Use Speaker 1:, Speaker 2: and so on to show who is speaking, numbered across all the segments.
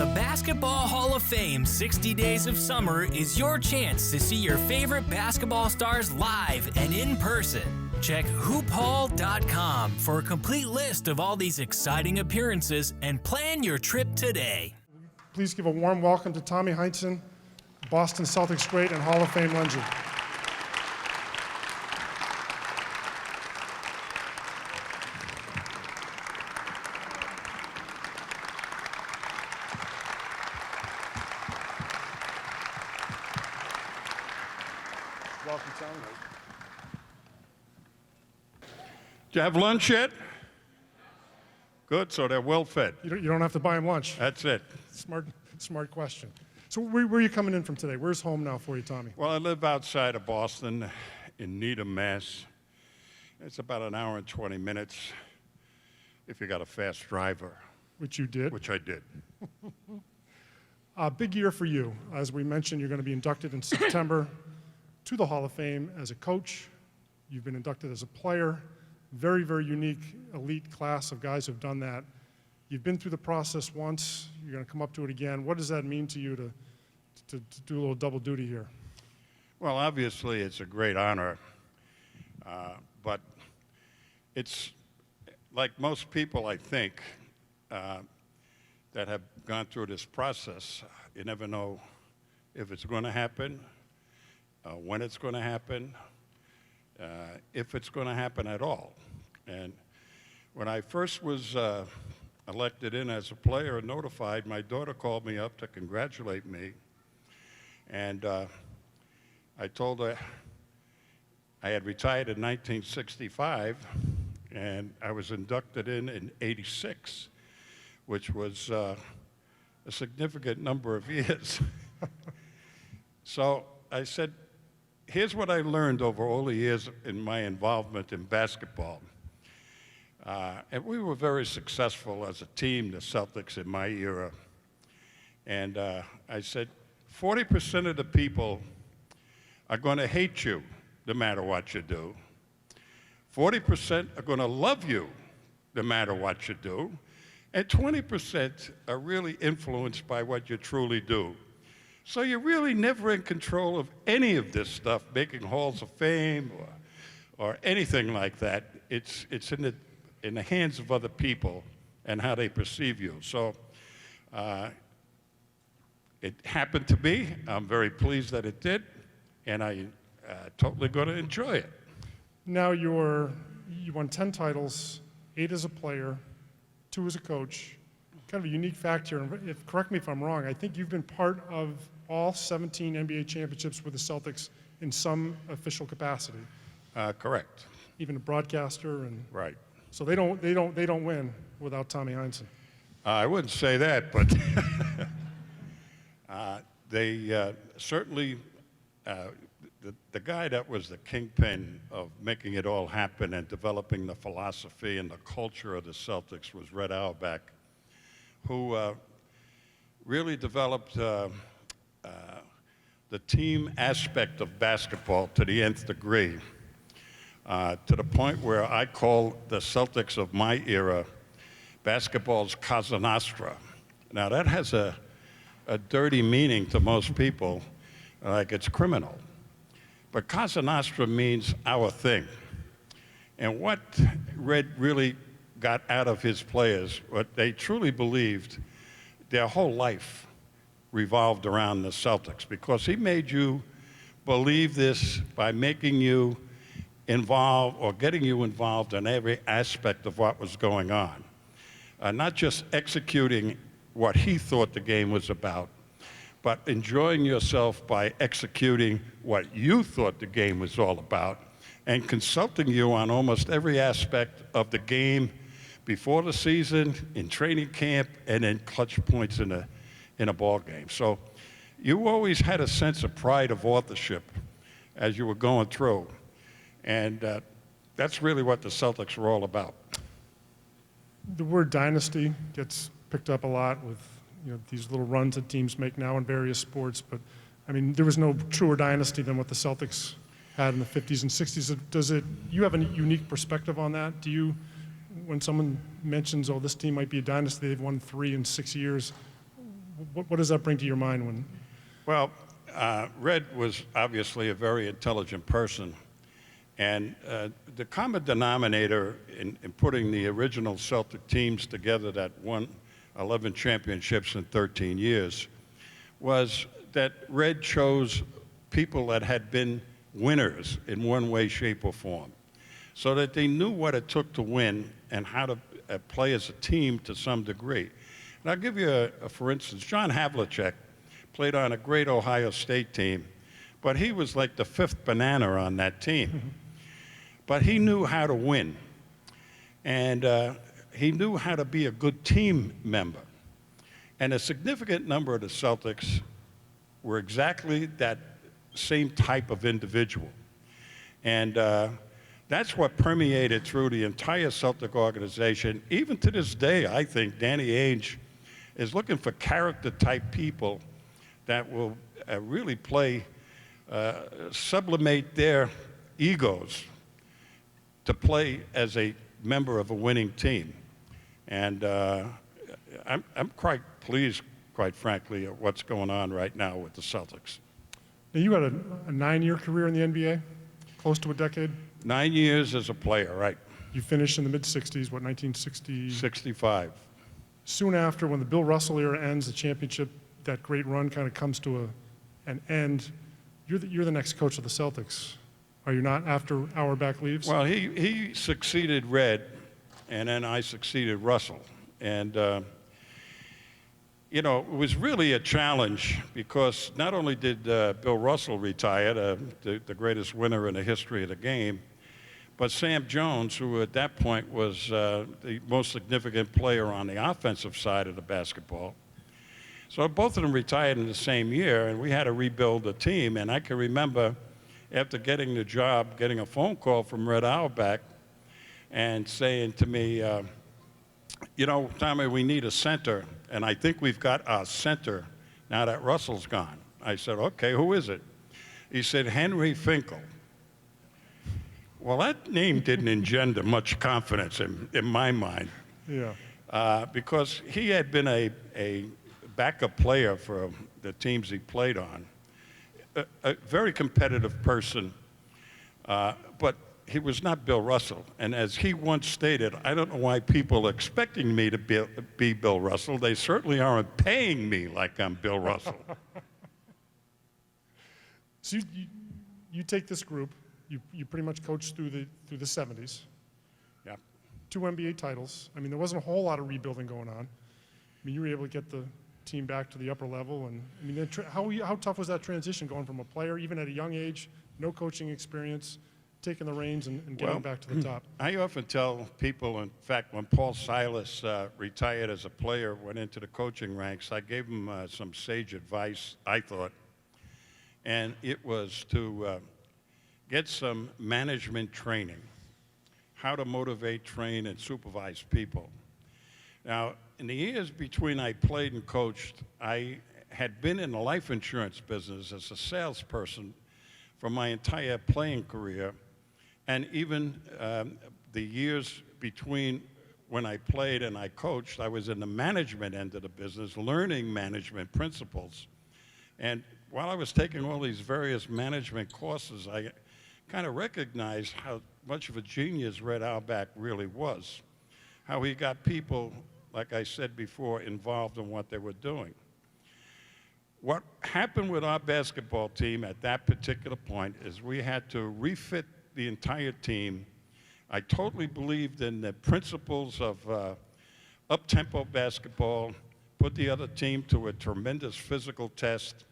Speaker 1: The Basketball Hall of Fame 60 Days of Summer is your chance to see your favorite basketball stars live and in person. Check hoophall.com for a complete list of all these exciting appearances and plan your trip today.
Speaker 2: Please give a warm welcome to Tommy Heinsohn, Boston Celtics great and Hall of Fame legend. Welcome, Tommy.
Speaker 3: Did you have lunch yet? Good, so they're well fed.
Speaker 2: You don't have to buy him lunch.
Speaker 3: That's it.
Speaker 2: Smart question. So where are you coming in from today? Where's home now for you, Tommy?
Speaker 3: Well, I live outside of Boston in Needham, Mass. It's about an hour and 20 minutes if you got a fast driver.
Speaker 2: Which you did.
Speaker 3: Which I did.
Speaker 2: Big year for you. As we mentioned, you're going to be inducted in September to the Hall of Fame as a coach. You've been inducted as a player. Very, very unique, elite class of guys who've done that. You've been through the process once. You're going to come up to it again. What does that mean to you to do a little double duty here?
Speaker 3: Well, obviously, it's a great honor. But it's like most people, I think, that have gone through this process, you never know if it's going to happen, when it's going to happen, if it's going to happen at all. And when I first was elected in as a player and notified, my daughter called me up to congratulate me. And I told her I had retired in 1965, and I was inducted in '86, which was a significant number of years. So I said, here's what I learned over all the years in my involvement in basketball. And we were very successful as a team, the Celtics, in my era. And I said, 40% of the people are going to hate you no matter what you do. 40% are going to love you no matter what you do. And 20% are really influenced by what you truly do. So you're really never in control of any of this stuff, making halls of fame or anything like that. It's in the hands of other people and how they perceive you. So it happened to be. I'm very pleased that it did, and I totally going to enjoy it.
Speaker 2: Now you won 10 titles, 8 as a player, 2 as a coach. Kind of a unique fact here, and correct me if I'm wrong, I think you've been part of all 17 NBA championships with the Celtics in some official capacity.
Speaker 3: Correct.
Speaker 2: Even a broadcaster and
Speaker 3: right.
Speaker 2: So they don't win without Tommy Heinsohn.
Speaker 3: I wouldn't say that, but they certainly the guy that was the kingpin of making it all happen and developing the philosophy and the culture of the Celtics was Red Auerbach, who really developed the team aspect of basketball to the nth degree, to the point where I call the Celtics of my era basketball's Cosa Nostra. Now that has a dirty meaning to most people, like it's criminal. But Cosa Nostra means our thing. And what Red really got out of his players, what they truly believed, their whole life revolved around the Celtics, because he made you believe this by making you involved or getting you involved in every aspect of what was going on. Not just executing what he thought the game was about, but enjoying yourself by executing what you thought the game was all about, and consulting you on almost every aspect of the game before the season, in training camp, and in clutch points in a ball game. So you always had a sense of pride of authorship as you were going through. And that's really what the Celtics were all about.
Speaker 2: The word dynasty gets picked up a lot with these little runs that teams make now in various sports, but I mean, there was no truer dynasty than what the Celtics had in the 50s and 60s. You have a unique perspective on that? Do you, when someone mentions, oh, this team might be a dynasty, they've won 3 in 6 years, What does that bring to your mind when?
Speaker 3: Well, Red was obviously a very intelligent person. And the common denominator in putting the original Celtic teams together that won 11 championships in 13 years was that Red chose people that had been winners in one way, shape, or form, so that they knew what it took to win and how to play as a team to some degree. And I'll give you for instance, John Havlicek played on a great Ohio State team, but he was like the fifth banana on that team. But he knew how to win, and he knew how to be a good team member. And a significant number of the Celtics were exactly that same type of individual. And that's what permeated through the entire Celtic organization. Even to this day, I think Danny Ainge is looking for character-type people that will really sublimate their egos to play as a member of a winning team. And I'm quite pleased, quite frankly, at what's going on right now with the Celtics.
Speaker 2: Now you had a 9-year career in the NBA, close to a decade.
Speaker 3: 9 years as a player, right.
Speaker 2: You finished in the mid-'60s, what, 1960?
Speaker 3: 65.
Speaker 2: Soon after, when the Bill Russell era ends, the championship, that great run kind of comes to an end. You're the next coach of the Celtics. Are you not, after Auerbach leaves?
Speaker 3: Well, he succeeded Red, and then I succeeded Russell. And, you know, it was really a challenge because not only did Bill Russell retire, the greatest winner in the history of the game, but Sam Jones, who at that point was the most significant player on the offensive side of the basketball. So both of them retired in the same year, and we had to rebuild the team. And I can remember, after getting the job, getting a phone call from Red Auerbach and saying to me, you know, Tommy, we need a center, and I think we've got our center now that Russell's gone. I said, okay, who is it? He said, Henry Finkel. Well, that name didn't engender much confidence in my mind.
Speaker 2: Yeah.
Speaker 3: Because he had been a backup player for the teams he played on. A very competitive person, but he was not Bill Russell. And as he once stated, I don't know why people are expecting me to be Bill Russell. They certainly aren't paying me like I'm Bill Russell.
Speaker 2: So you take this group, you pretty much coached through the 70s.
Speaker 3: Yeah.
Speaker 2: 2 NBA titles. I mean, there wasn't a whole lot of rebuilding going on. I mean, you were able to get the team back to the upper level. And I mean, how tough was that transition going from a player, even at a young age, no coaching experience, taking the reins and getting back to the top?
Speaker 3: I often tell people, in fact, when Paul Silas retired as a player, went into the coaching ranks, I gave him some sage advice, I thought. And it was to get some management training, how to motivate, train, and supervise people. Now, in the years between I played and coached, I had been in the life insurance business as a salesperson for my entire playing career. And even the years between when I played and I coached, I was in the management end of the business, learning management principles. And while I was taking all these various management courses, I kind of recognized how much of a genius Red Auerbach really was, how he got people, like I said before, involved in what they were doing. What happened with our basketball team at that particular point is we had to refit the entire team. I totally believed in the principles of up-tempo basketball, put the other team to a tremendous physical test,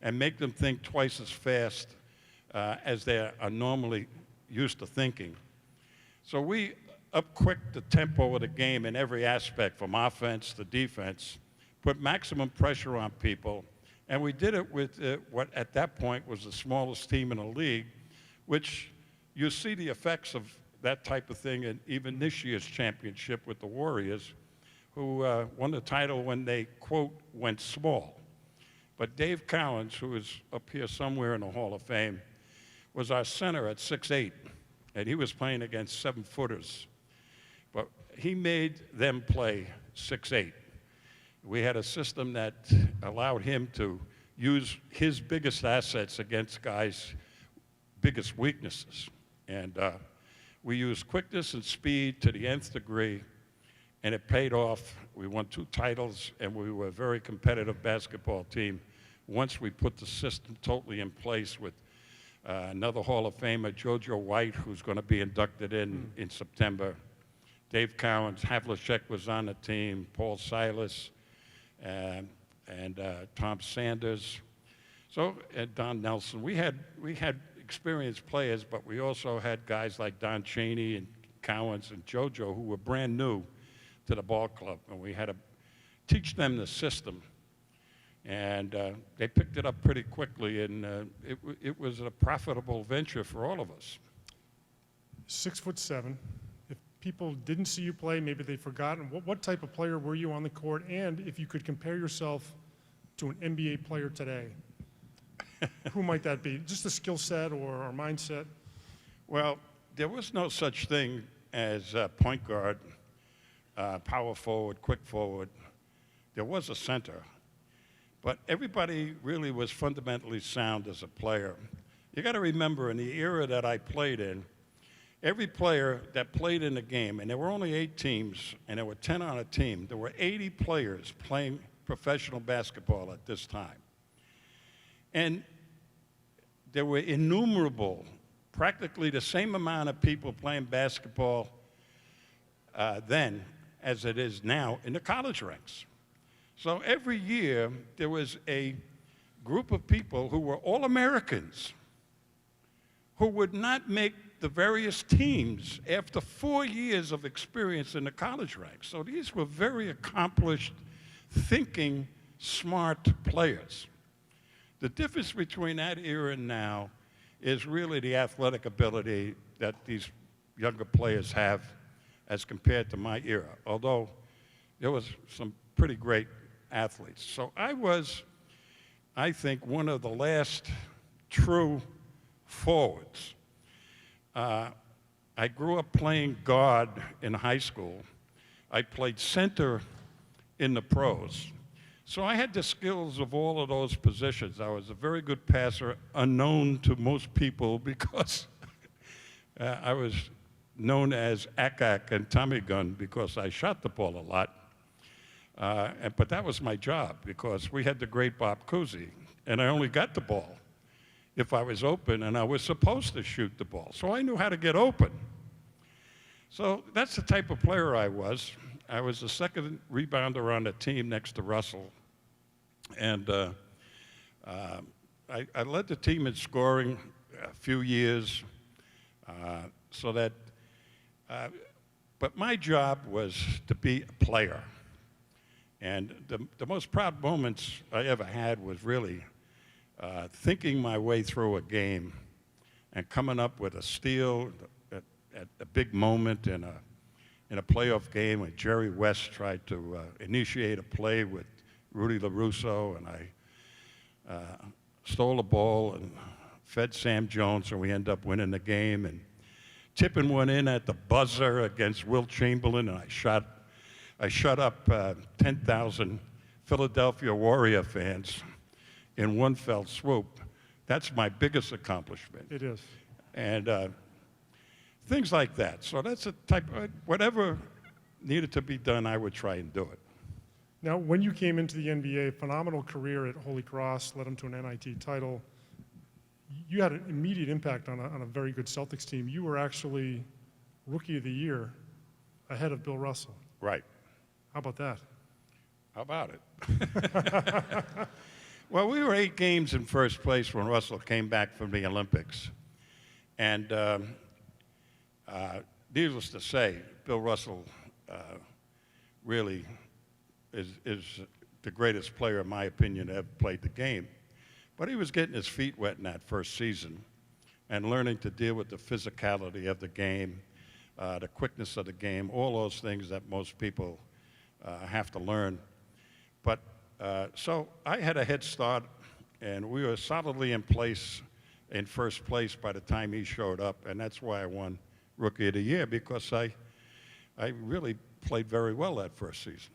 Speaker 3: and make them think twice as fast as they are normally used to thinking. So we up-quicked the tempo of the game in every aspect, from offense to defense, put maximum pressure on people, and we did it with what at that point was the smallest team in the league, which you see the effects of that type of thing in even this year's championship with the Warriors, who won the title when they, quote, went small. But Dave Cowens, who is up here somewhere in the Hall of Fame, was our center at 6'8", and he was playing against 7-footers. But he made them play 6'8". We had a system that allowed him to use his biggest assets against guys' biggest weaknesses. And we used quickness and speed to the nth degree, and it paid off. We won 2 titles, and we were a very competitive basketball team once we put the system totally in place with another Hall of Famer, JoJo White, who's going to be inducted in September. Dave Cowens, Havlicek was on the team, Paul Silas, and Tom Sanders. So, and Don Nelson. We had experienced players, but we also had guys like Don Chaney and Cowens and JoJo who were brand new to the ball club, and we had to teach them the system. And they picked it up pretty quickly, and it was a profitable venture for all of us.
Speaker 2: 6'7". If people didn't see you play, maybe they've forgotten. What type of player were you on the court? And if you could compare yourself to an NBA player today, who might that be? Just a skill set or mindset?
Speaker 3: Well, there was no such thing as point guard, power forward, quick forward. There was a center. But everybody really was fundamentally sound as a player. You got to remember, in the era that I played in, every player that played in the game, and there were only 8 teams, and there were 10 on a team, there were 80 players playing professional basketball at this time. And there were innumerable, practically the same amount of people playing basketball then as it is now in the college ranks. So every year, there was a group of people who were all Americans who would not make the various teams after 4 years of experience in the college ranks. So these were very accomplished, thinking, smart players. The difference between that era and now is really the athletic ability that these younger players have as compared to my era, although there was some pretty great athletes. So I was, I think, one of the last true forwards. I grew up playing guard in high school. I played center in the pros. So I had the skills of all of those positions. I was a very good passer, unknown to most people because I was known as Ack and Tommy Gun because I shot the ball a lot. But that was my job because we had the great Bob Cousy, and I only got the ball if I was open, and I was supposed to shoot the ball. So I knew how to get open. So that's the type of player I was. I was the second rebounder on the team next to Russell. And I led the team in scoring a few years but my job was to be a player. And the most proud moments I ever had was really thinking my way through a game and coming up with a steal at a big moment in a playoff game when Jerry West tried to initiate a play with Rudy LaRusso, and I stole the ball and fed Sam Jones, and we ended up winning the game. And tipping one in at the buzzer against Wilt Chamberlain, and I shut up 10,000 Philadelphia Warrior fans in one fell swoop. That's my biggest accomplishment.
Speaker 2: It is.
Speaker 3: And things like that. So that's a type of, whatever needed to be done, I would try and do it.
Speaker 2: Now, when you came into the NBA, phenomenal career at Holy Cross, led them to an NIT title. You had an immediate impact on a very good Celtics team. You were actually Rookie of the Year ahead of Bill Russell.
Speaker 3: Right.
Speaker 2: How about that?
Speaker 3: How about it? Well, we were 8 games in first place when Russell came back from the Olympics. And needless to say, Bill Russell really is the greatest player, in my opinion, to ever played the game. But he was getting his feet wet in that first season and learning to deal with the physicality of the game, the quickness of the game, all those things that most people have to learn. But so I had a head start, and we were solidly in place, in first place by the time he showed up, and that's why I won Rookie of the Year, because I really played very well that first season.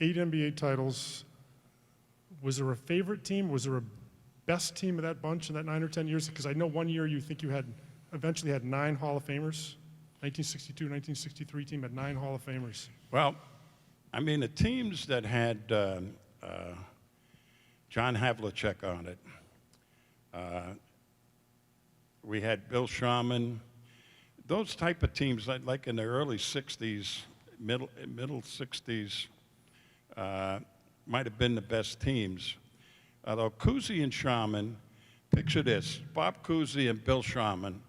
Speaker 2: 8 NBA titles. Was there a favorite team? Was there a best team of that bunch in that 9 or 10 years? Because I know one year you think you eventually had 9 Hall of Famers. 1962, 1963 team had 9 Hall of Famers.
Speaker 3: Well, I mean, the teams that had John Havlicek on it, we had Bill Sharman, those type of teams, like in the early 60s, middle 60s, might have been the best teams. Although Cousy and Sharman, picture this, Bob Cousy and Bill Sharman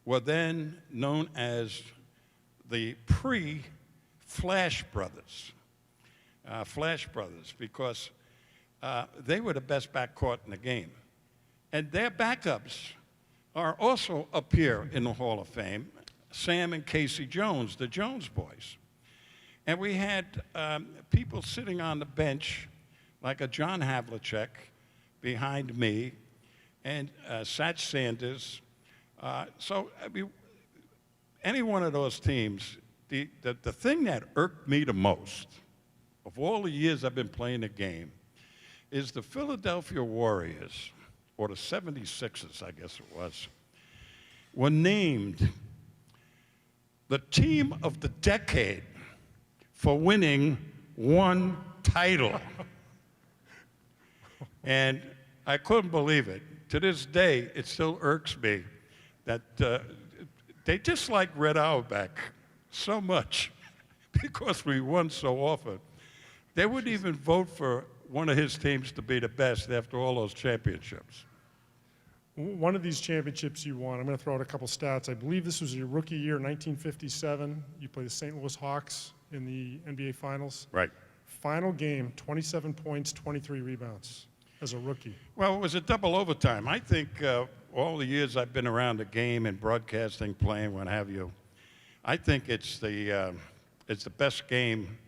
Speaker 3: were then known as the pre-Flash Brothers. Flash Brothers, because they were the best backcourt in the game. And their backups are also up here in the Hall of Fame, Sam and Casey Jones, the Jones boys. And we had people sitting on the bench, like a John Havlicek behind me, and Satch Sanders. So I mean, any one of those teams, the thing that irked me the most of all the years I've been playing the game is the Philadelphia Warriors, or the 76ers, I guess it was, were named the team of the decade for winning 1 title. And I couldn't believe it. To this day, it still irks me that they dislike Red Auerbach so much because we won so often. They wouldn't even vote for one of his teams to be the best after all those championships.
Speaker 2: One of these championships you won, I'm going to throw out a couple stats. I believe this was your rookie year, 1957. You played the St. Louis Hawks in the NBA Finals.
Speaker 3: Right.
Speaker 2: Final game, 27 points, 23 rebounds as a rookie.
Speaker 3: Well, it was a double overtime. I think all the years I've been around the game and broadcasting, playing, what have you, I think it's the best game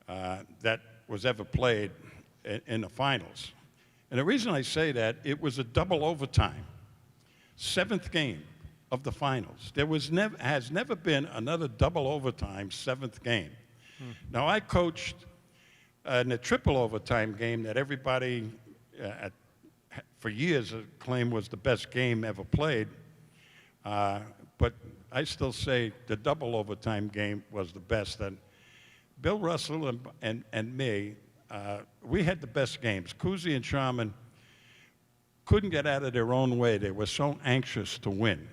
Speaker 3: that was ever played in the finals. And the reason I say that, it was a double overtime, 7th game of the finals. There has never been another double overtime 7th game. Now, I coached in a triple overtime game that everybody for years claimed was the best game ever played. But I still say the double overtime game was the best. And Bill Russell and me, we had the best games. Cousy and Sharman couldn't get out of their own way. They were so anxious to win.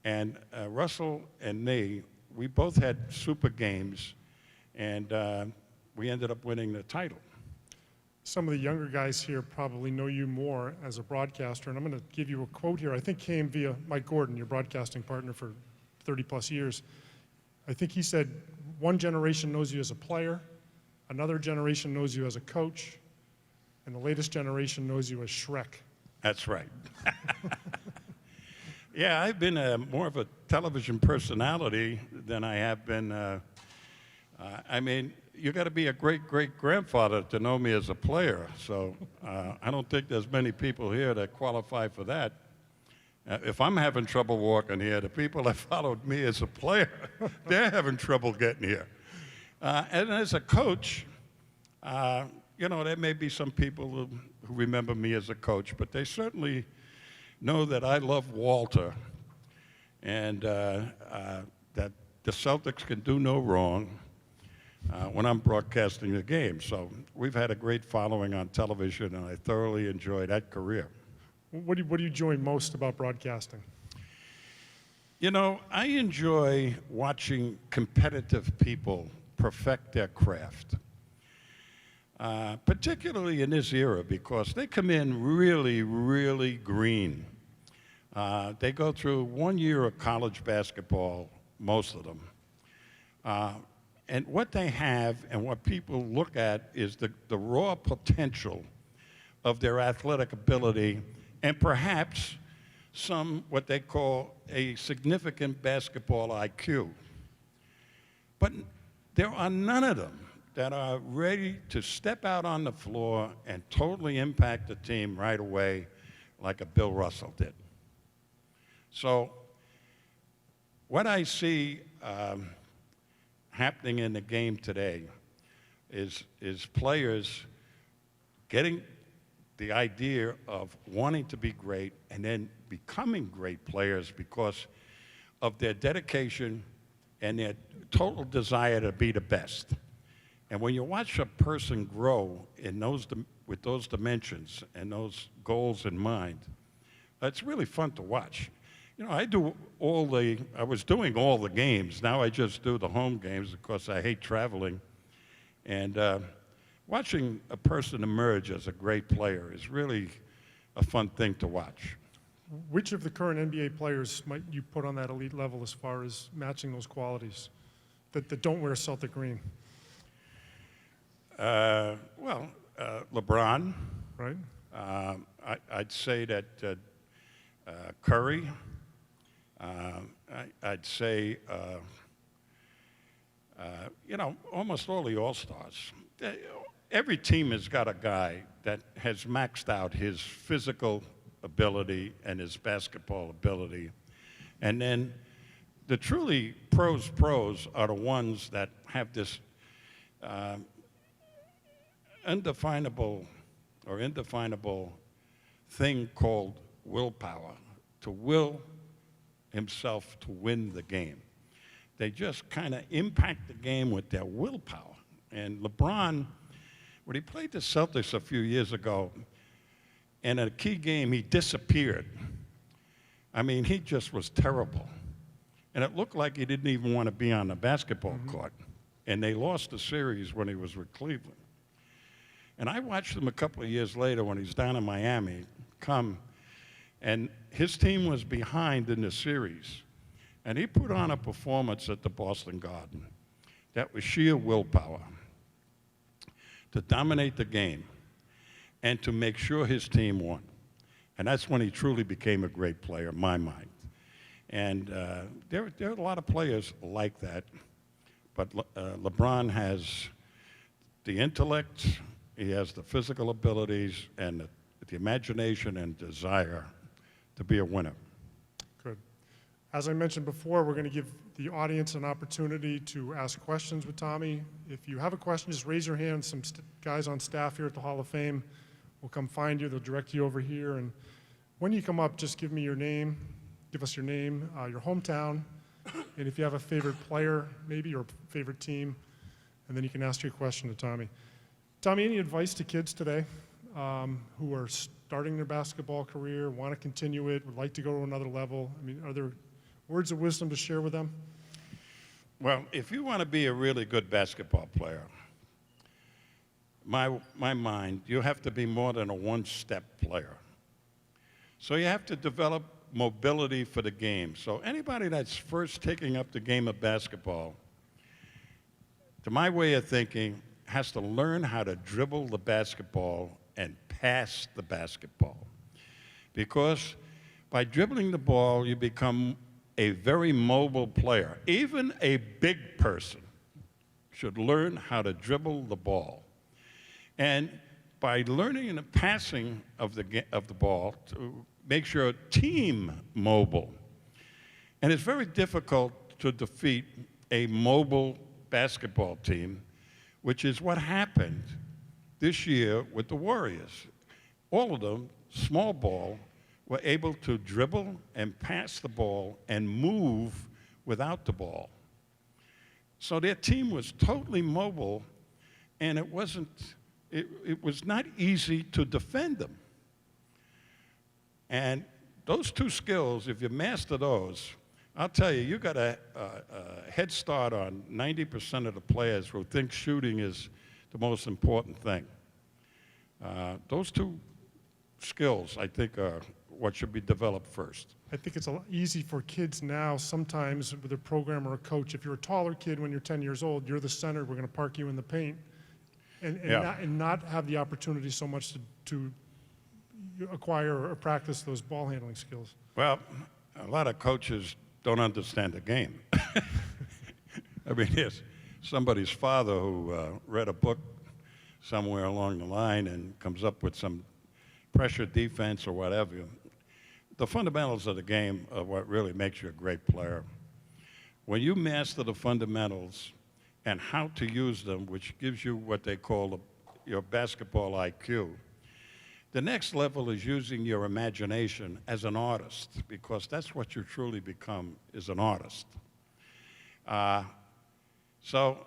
Speaker 3: And Russell and me, we both had super games, and we ended up winning the title.
Speaker 2: Some of the younger guys here probably know you more as a broadcaster, and I'm going to give you a quote here. I think came via Mike Gordon, your broadcasting partner for 30-plus years. I think he said, one generation knows you as a player, another generation knows you as a coach, and the latest generation knows you as Shrek.
Speaker 3: That's right. Yeah, I've been more of a television personality than I have been. I mean, you got to be a great-great-grandfather to know me as a player. So I don't think there's many people here that qualify for that. If I'm having trouble walking here, the people that followed me as a player, they're having trouble getting here. And as a coach, you know, there may be some people who remember me as a coach, but they certainly know that I love Walter and that the Celtics can do no wrong when I'm broadcasting the game. So we've had a great following on television, and I thoroughly enjoy that career.
Speaker 2: What do you enjoy most about broadcasting?
Speaker 3: You know, I enjoy watching competitive people perfect their craft, particularly in this era, because they come in really, really green. They go through 1 year of college basketball, most of them. And what they have and what people look at is the raw potential of their athletic ability and perhaps some, what they call, a significant basketball IQ. But there are none of them that are ready to step out on the floor and totally impact the team right away like a Bill Russell did. So what I see happening in the game today is players getting the idea of wanting to be great and then becoming great players because of their dedication and their total desire to be the best. And when you watch a person grow in with those dimensions and those goals in mind, it's really fun to watch. You know, I was doing all the games. Now I just do the home games because I hate traveling. And watching a person emerge as a great player is really a fun thing to watch.
Speaker 2: Which of the current NBA players might you put on that elite level as far as matching those qualities that don't wear Celtic green?
Speaker 3: LeBron.
Speaker 2: Right.
Speaker 3: I'd say that Curry. I'd say, almost all the All-Stars. Every team has got a guy that has maxed out his physical ability and his basketball ability. And then the truly pros are the ones that have this indefinable thing called willpower, to will himself to win the game. They just kind of impact the game with their willpower. And LeBron, when he played the Celtics a few years ago, in a key game, he disappeared. I mean, he just was terrible. And it looked like he didn't even want to be on the basketball court. And they lost the series when he was with Cleveland. And I watched him a couple of years later when he's down in Miami and his team was behind in the series. And he put on a performance at the Boston Garden that was sheer willpower to dominate the game and to make sure his team won. And that's when he truly became a great player, in my mind. And there are a lot of players like that, but LeBron has the intellect, he has the physical abilities, and the imagination and desire to be a winner.
Speaker 2: Good. As I mentioned before, we're going to give the audience an opportunity to ask questions with Tommy. If you have a question, just raise your hand. Some guys on staff here at the Hall of Fame will come find you. They'll direct you over here. And when you come up, just give me your name. Give us your name, your hometown, and if you have a favorite player, maybe, or favorite team, and then you can ask your question to Tommy. Tommy, any advice to kids today who are starting their basketball career, want to continue it, would like to go to another level? I mean, are there words of wisdom to share with them?
Speaker 3: Well, if you want to be a really good basketball player, my mind, you have to be more than a one-step player. So you have to develop mobility for the game. So anybody that's first taking up the game of basketball, to my way of thinking, has to learn how to dribble the basketball and pass the basketball. Because by dribbling the ball, you become a very mobile player. Even a big person should learn how to dribble the ball. And by learning the passing of the ball to make your team mobile. And it's very difficult to defeat a mobile basketball team, which is what happened this year with the Warriors. All of them, small ball, were able to dribble and pass the ball and move without the ball. So their team was totally mobile, and it was not easy to defend them. And those two skills, if you master those, I'll tell you, you got a head start on 90% of the players who think shooting is the most important thing. Those two skills, I think, are what should be developed first.
Speaker 2: I think it's easy for kids now sometimes with a program or a coach. If you're a taller kid when you're 10 years old, you're the center, we're going to park you in the paint. And not have the opportunity so much to acquire or practice those ball handling skills.
Speaker 3: Well, a lot of coaches don't understand the game. I mean, there's somebody's father who read a book somewhere along the line and comes up with some pressure defense or whatever. The fundamentals of the game are what really makes you a great player. When you master the fundamentals and how to use them, which gives you what they call your basketball IQ. The next level is using your imagination as an artist, because that's what you truly become, is an artist. So,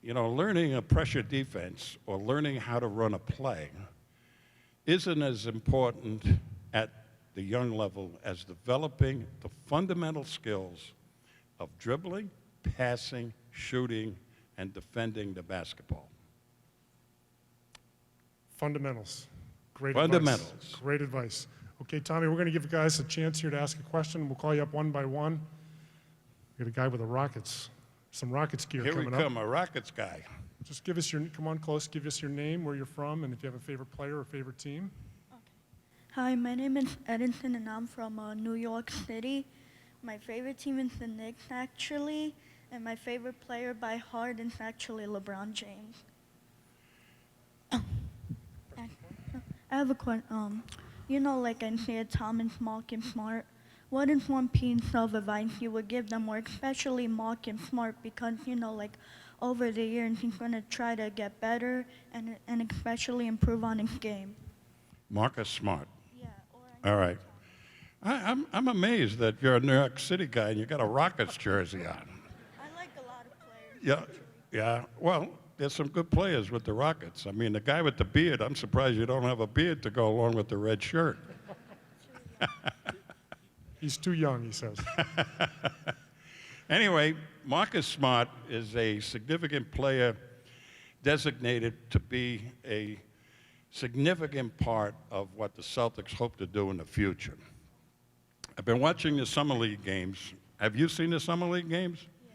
Speaker 3: you know, learning a pressure defense or learning how to run a play isn't as important at the young level as developing the fundamental skills of dribbling, passing, shooting, and defending the basketball.
Speaker 2: Fundamentals. Great
Speaker 3: Fundamentals.
Speaker 2: advice. Great advice. Okay, Tommy, we're going to give you guys a chance here to ask a question. We'll call you up one by one. We got a guy with some Rockets gear
Speaker 3: Here
Speaker 2: coming
Speaker 3: we
Speaker 2: up.
Speaker 3: come, a Rockets guy.
Speaker 2: Just give us come on close, give us your name, where you're from, and if you have a favorite player or favorite team.
Speaker 4: Hi, my name is Edison, and I'm from New York City. My favorite team is the Knicks, actually, and my favorite player by heart is actually LeBron James. I have a question. You know, like Isaiah Thomas, Marcus Smart, what is one piece of advice you would give them, or especially Marcus Smart, because, you know, like over the years he's going to try to get better and especially improve on his game?
Speaker 3: Marcus Smart.
Speaker 4: Yeah. Or
Speaker 3: All right. I'm amazed that you're a New York City guy and you got a Rockets jersey on.
Speaker 4: I like a lot of players.
Speaker 3: Yeah. Well, there's some good players with the Rockets. I mean, the guy with the beard, I'm surprised you don't have a beard to go along with the red shirt.
Speaker 2: He's too young, he says.
Speaker 3: Anyway, Marcus Smart is a significant player designated to be a significant part of what the Celtics hope to do in the future. I've been watching the Summer League games. Have you seen the Summer League games?
Speaker 4: Yeah.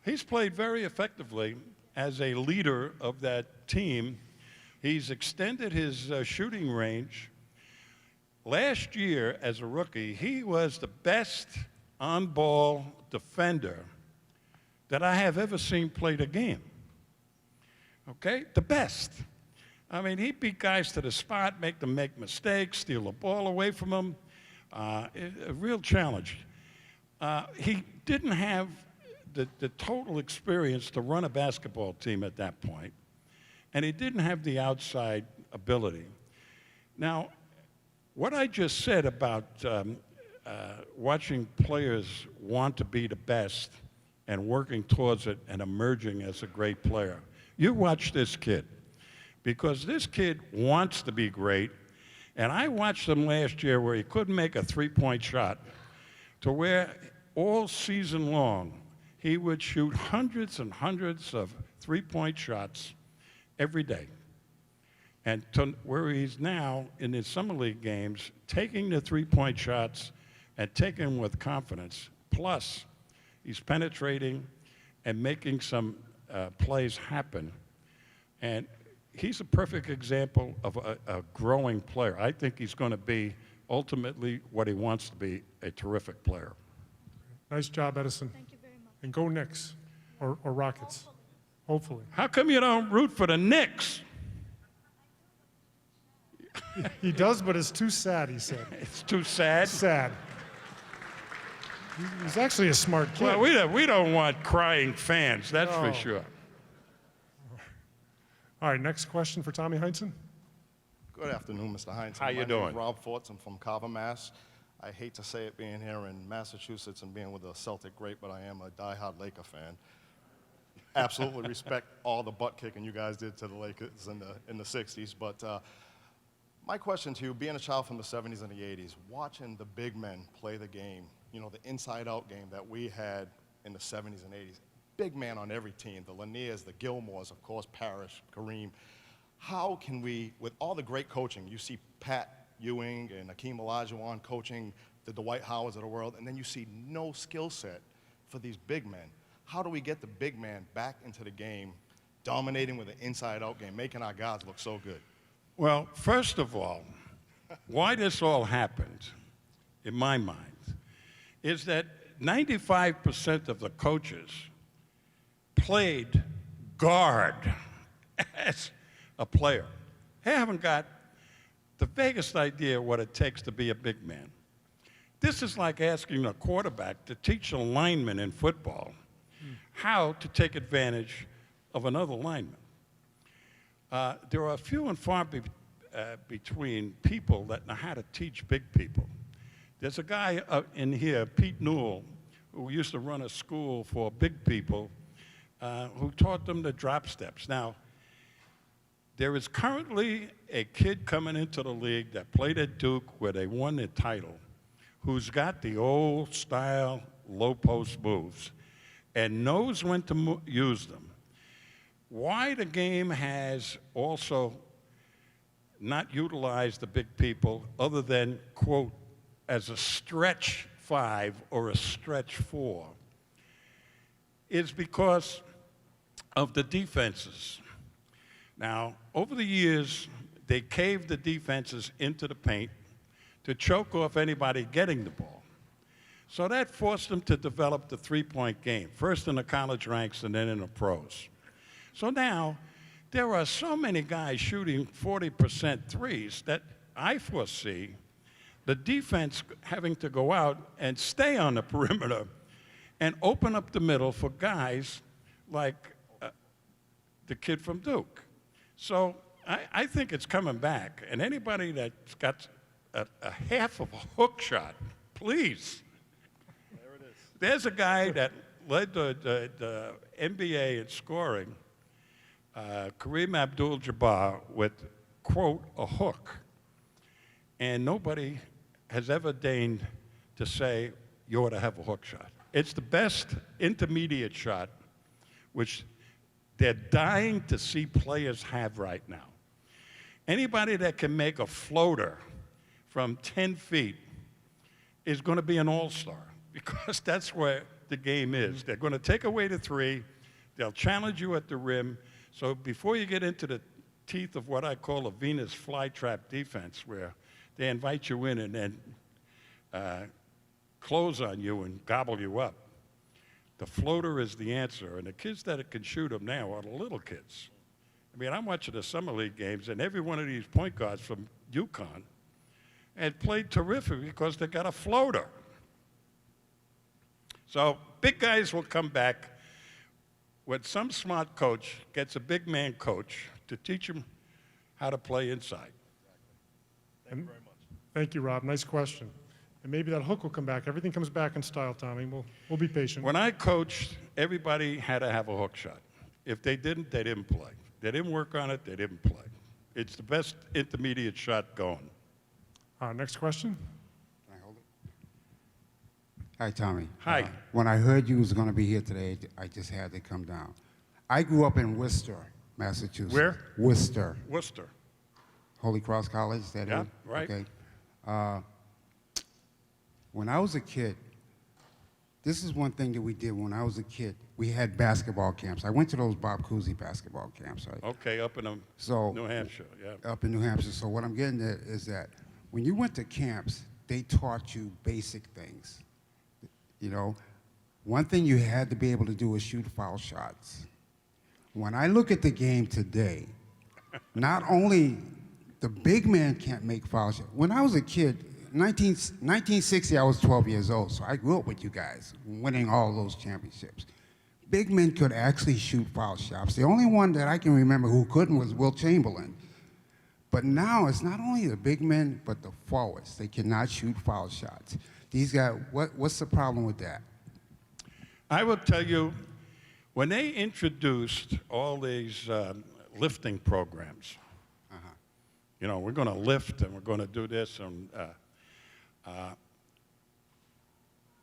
Speaker 3: He's played very effectively as a leader of that team. He's extended his shooting range. Last year, as a rookie, he was the best on-ball defender that I have ever seen play the game. Okay? The best. I mean, he beat guys to the spot, make them make mistakes, steal the ball away from them. A real challenge. He didn't have the total experience to run a basketball team at that point, and he didn't have the outside ability. Now, what I just said about watching players want to be the best and working towards it and emerging as a great player, you watch this kid, because this kid wants to be great. And I watched him last year where he couldn't make a three-point shot, to where all season long he would shoot hundreds and hundreds of three-point shots every day. And to where he's now in his Summer League games, taking the three-point shots and taking them with confidence. Plus, he's penetrating and making some plays happen. And he's a perfect example of a growing player. I think he's going to be ultimately what he wants to be, a terrific player.
Speaker 2: Nice job, Edison.
Speaker 4: Thank you very much.
Speaker 2: And go Knicks, or Rockets, hopefully.
Speaker 3: How come you don't root for the Knicks?
Speaker 2: He does, but it's too sad, he said.
Speaker 3: It's too sad.
Speaker 2: Sad. He's actually a smart kid.
Speaker 3: Well, we don't want crying fans, that's
Speaker 2: No.
Speaker 3: for sure.
Speaker 2: All right, next question for Tommy Heinsohn.
Speaker 5: Good afternoon, Mr. Heinsohn.
Speaker 3: How you
Speaker 5: My name
Speaker 3: doing?
Speaker 5: is Rob Forts. I'm from Carver, Mass. I hate to say it being here in Massachusetts and being with a Celtic great, but I am a diehard Laker fan. Absolutely respect all the butt kicking you guys did to the Lakers in the 60s. But my question to you, being a child from the 70s and the 80s, watching the big men play the game, you know, the inside-out game that we had in the 70s and 80s, big man on every team, the Lanniers, the Gilmores, of course, Parrish, Kareem. How can we, with all the great coaching, you see Pat Ewing and Akeem Olajuwon coaching the Dwight Howards of the world, and then you see no skill set for these big men. How do we get the big man back into the game, dominating with an inside-out game, making our guys look so good?
Speaker 3: Well, first of all, why this all happened, in my mind, is that 95% of the coaches played guard as a player. They haven't got the vaguest idea what it takes to be a big man. This is like asking a quarterback to teach a lineman in football how to take advantage of another lineman. There are few and far between people that know how to teach big people. There's a guy in here, Pete Newell, who used to run a school for big people, who taught them the drop steps. Now, there is currently a kid coming into the league that played at Duke where they won the title, who's got the old style low post moves and knows when to use them. Why the game has also not utilized the big people other than, quote, as a stretch 5 or a stretch 4 is because of the defenses. Now, over the years, they caved the defenses into the paint to choke off anybody getting the ball. So that forced them to develop the three-point game, first in the college ranks and then in the pros. So now, there are so many guys shooting 40% threes that I foresee the defense having to go out and stay on the perimeter and open up the middle for guys like the kid from Duke. So I think it's coming back. And anybody that's got a half of a hook shot, please.
Speaker 5: There it is.
Speaker 3: There's a guy that led the NBA in scoring, Kareem Abdul-Jabbar, with, quote, a hook. And nobody has ever deigned to say you ought to have a hook shot. It's the best intermediate shot, which they're dying to see players have right now. Anybody that can make a floater from 10 feet is going to be an all-star because that's where the game is. They're going to take away the three. They'll challenge you at the rim. So before you get into the teeth of what I call a Venus flytrap defense, where they invite you in and then close on you and gobble you up, the floater is the answer. And the kids that can shoot them now are the little kids. I mean, I'm watching the summer league games, and every one of these point guards from UConn had played terrific because they got a floater. So big guys will come back when some smart coach gets a big man coach to teach him how to play inside.
Speaker 5: Thank you very much.
Speaker 2: Thank you, Rob. Nice question. And maybe that hook will come back. Everything comes back in style, Tommy. We'll be patient.
Speaker 3: When I coached, everybody had to have a hook shot. If they didn't play. They didn't work on it, they didn't play. It's the best intermediate shot going.
Speaker 2: Next question.
Speaker 6: Can I hold it? Hi, Tommy.
Speaker 3: Hi.
Speaker 6: When I heard you was going to be here today, I just had to come down. I grew up in Worcester, Massachusetts.
Speaker 3: Where?
Speaker 6: Worcester.
Speaker 3: Worcester.
Speaker 6: Holy Cross College, is that
Speaker 3: Yeah,
Speaker 6: it?
Speaker 3: right.
Speaker 6: Okay. When I was a kid, this is one thing that we did when I was a kid. We had basketball camps. I went to those Bob Cousy basketball camps, right?
Speaker 3: Okay, up in
Speaker 6: So
Speaker 3: New Hampshire, yeah.
Speaker 6: Up in New Hampshire. So what I'm getting at is that when you went to camps, they taught you basic things. You know, one thing you had to be able to do was shoot foul shots. When I look at the game today, not only the big man can't make foul shots. When I was a kid, 1960, I was 12 years old, so I grew up with you guys, winning all those championships. Big men could actually shoot foul shots. The only one that I can remember who couldn't was Wilt Chamberlain. But now it's not only the big men, but the forwards. They cannot shoot foul shots. These guys, what's the problem with that?
Speaker 3: I will tell you, when they introduced all these lifting programs, you know, we're going to lift and we're going to do this, and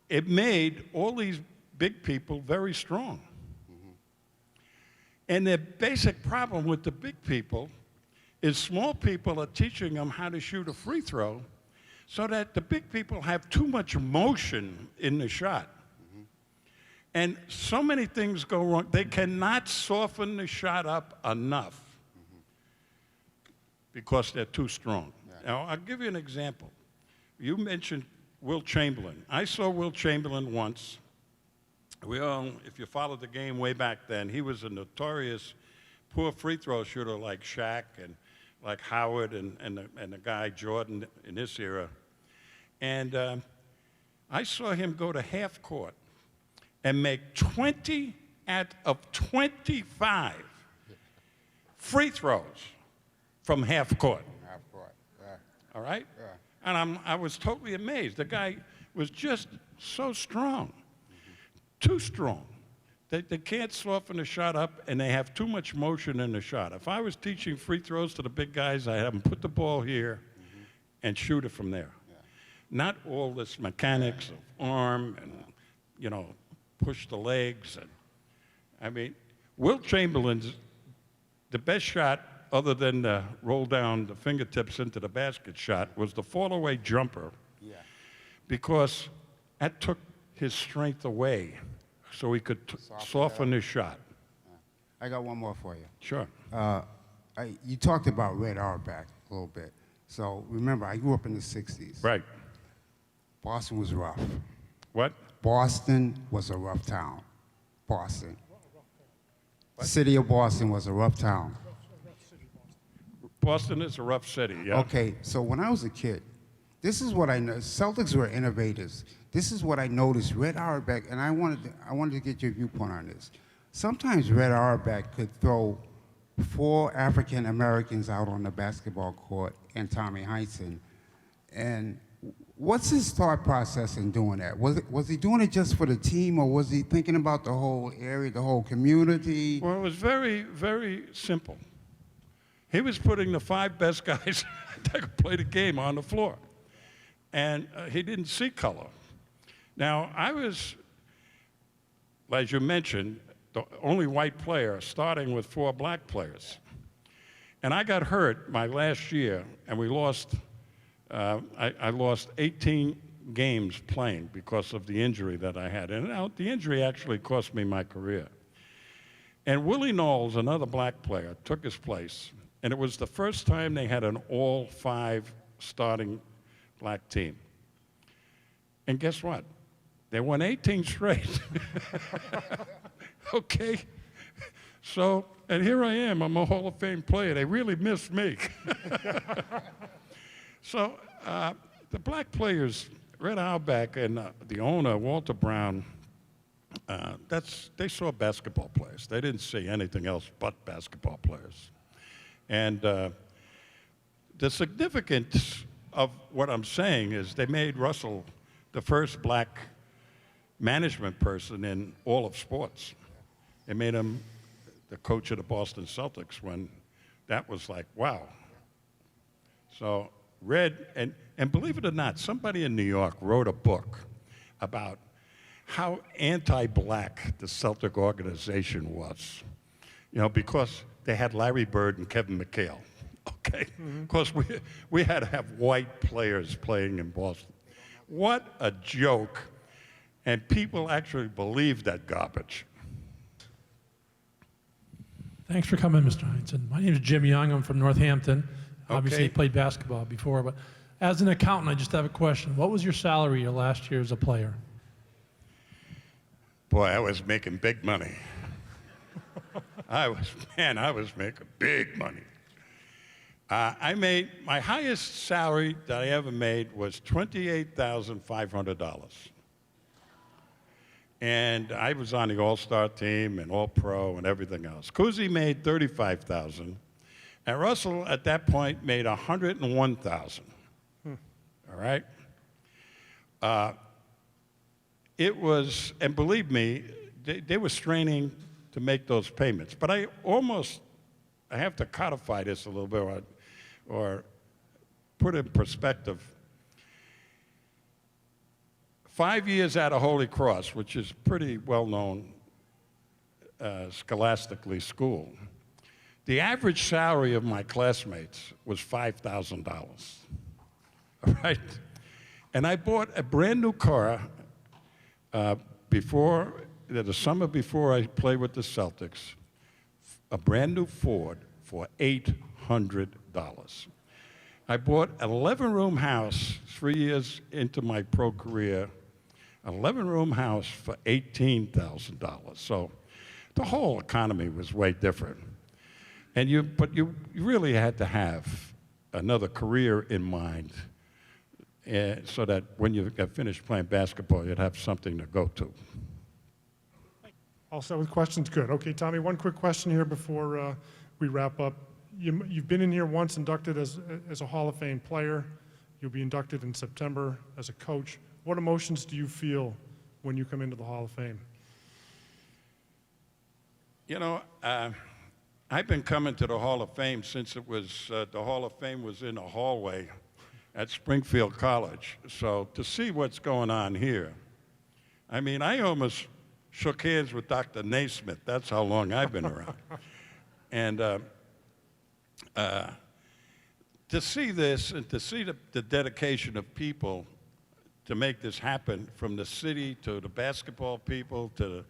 Speaker 3: it made all these big people very strong. And the basic problem with the big people is small people are teaching them how to shoot a free throw so that the big people have too much motion in the shot. And so many things go wrong. They cannot soften the shot up enough because they're too strong. Now, I'll give you an example. You mentioned Wilt Chamberlain. I saw Wilt Chamberlain once. We all, if you followed the game way back then, he was a notorious poor free throw shooter like Shaq and like Howard and the guy Jordan in this era. And I saw him go to half court and make 20 of 25 free throws from half court.
Speaker 6: Half court, yeah.
Speaker 3: All right?
Speaker 6: Yeah.
Speaker 3: And I was totally amazed. The guy was just so strong, too strong. They can't soften the shot up, and they have too much motion in the shot. If I was teaching free throws to the big guys, I'd have them put the ball here and shoot it from there.
Speaker 6: Yeah.
Speaker 3: Not all this mechanics of arm and, push the legs. And I mean, Wilt Chamberlain's, the best shot other than the roll down the fingertips into the basket shot was the fall-away jumper.
Speaker 6: Yeah.
Speaker 3: Because that took his strength away so he could soften his shot.
Speaker 6: I got one more for you.
Speaker 3: Sure.
Speaker 6: You talked about Red Auerbach a little bit. So remember, I grew up in the 60s.
Speaker 3: Right.
Speaker 6: Boston was rough.
Speaker 3: What?
Speaker 6: Boston was a rough town. Boston. The city of Boston was a rough town.
Speaker 3: Boston is a rough city, yeah.
Speaker 6: Okay, so when I was a kid, this is what I know. Celtics were innovators. This is what I noticed. Red Auerbach, and I wanted to get your viewpoint on this. Sometimes Red Auerbach could throw 4 African Americans out on the basketball court and Tommy Heinsohn. And what's his thought process in doing that? Was he doing it just for the team, or was he thinking about the whole area, the whole community?
Speaker 3: Well, it was very, very simple. He was putting the 5 best guys that could play the game on the floor. And he didn't see color. Now, I was, as you mentioned, the only white player starting with 4 black players. And I got hurt my last year, and we lost, I lost 18 games playing because of the injury that I had. And the injury actually cost me my career. And Willie Knowles, another black player, took his place. And it was the first time they had an all-5 starting black team. And guess what? They won 18 straight. Okay? So, and here I am, I'm a Hall of Fame player. They really missed me. So, the black players, Red Auerbach and the owner, Walter Brown, they saw basketball players. They didn't see anything else but basketball players. And the significance of what I'm saying is they made Russell the first black management person in all of sports. They made him the coach of the Boston Celtics when that was like, wow. So Red, and believe it or not, somebody in New York wrote a book about how anti-black the Celtic organization was, because they had Larry Bird and Kevin McHale, okay? Because we had to have white players playing in Boston. What a joke. And people actually believed that garbage.
Speaker 7: Thanks for coming, Mr. Heinsohn. My name is Jim Young. I'm from Northampton. Obviously,
Speaker 3: Okay.
Speaker 7: played basketball before, but as an accountant, I just have a question. What was your salary your last year as a player?
Speaker 3: Boy, I was making big money. I was making big money. My highest salary that I ever made was $28,500. And I was on the All-Star team and All-Pro and everything else. Cousy made $35,000, and Russell at that point made $101,000. All right? It was, and believe me, they were straining to make those payments. But I have to codify this a little bit or put it in perspective. 5 years out of Holy Cross, which is pretty well-known scholastically school, the average salary of my classmates was $5,000, all right? And I bought a brand new car the summer before I played with the Celtics, a brand new Ford for $800. I bought an 11-room house 3 years into my pro career, an 11-room house for $18,000. So the whole economy was way different. But you really had to have another career in mind so that when you got finished playing basketball, you'd have something to go to.
Speaker 2: All set with questions? Good. Okay, Tommy, one quick question here before we wrap up. You've been in here once, inducted as a Hall of Fame player. You'll be inducted in September as a coach. What emotions do you feel when you come into the Hall of Fame?
Speaker 3: You know, I've been coming to the Hall of Fame since it was, the Hall of Fame was in a hallway at Springfield College. So to see what's going on here, I mean, I almost shook hands with Dr. Naismith. That's how long I've been around. And to see this and to see the dedication of people to make this happen, from the city to the basketball people to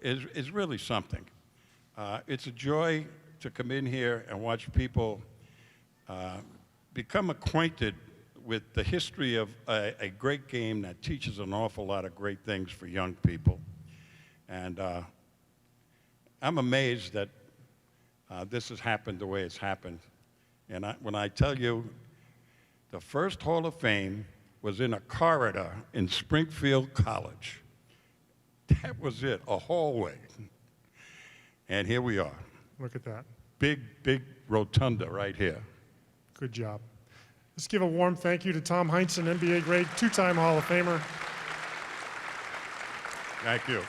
Speaker 3: is really something. It's a joy to come in here and watch people become acquainted with the history of a great game that teaches an awful lot of great things for young people. And I'm amazed that this has happened the way it's happened. And when I tell you, the first Hall of Fame was in a corridor in Springfield College. That was it, a hallway. And here we are.
Speaker 2: Look at that.
Speaker 3: Big, big rotunda right here.
Speaker 2: Good job. Let's give a warm thank you to Tom Heinsohn, NBA great, two-time Hall of Famer.
Speaker 3: Thank you.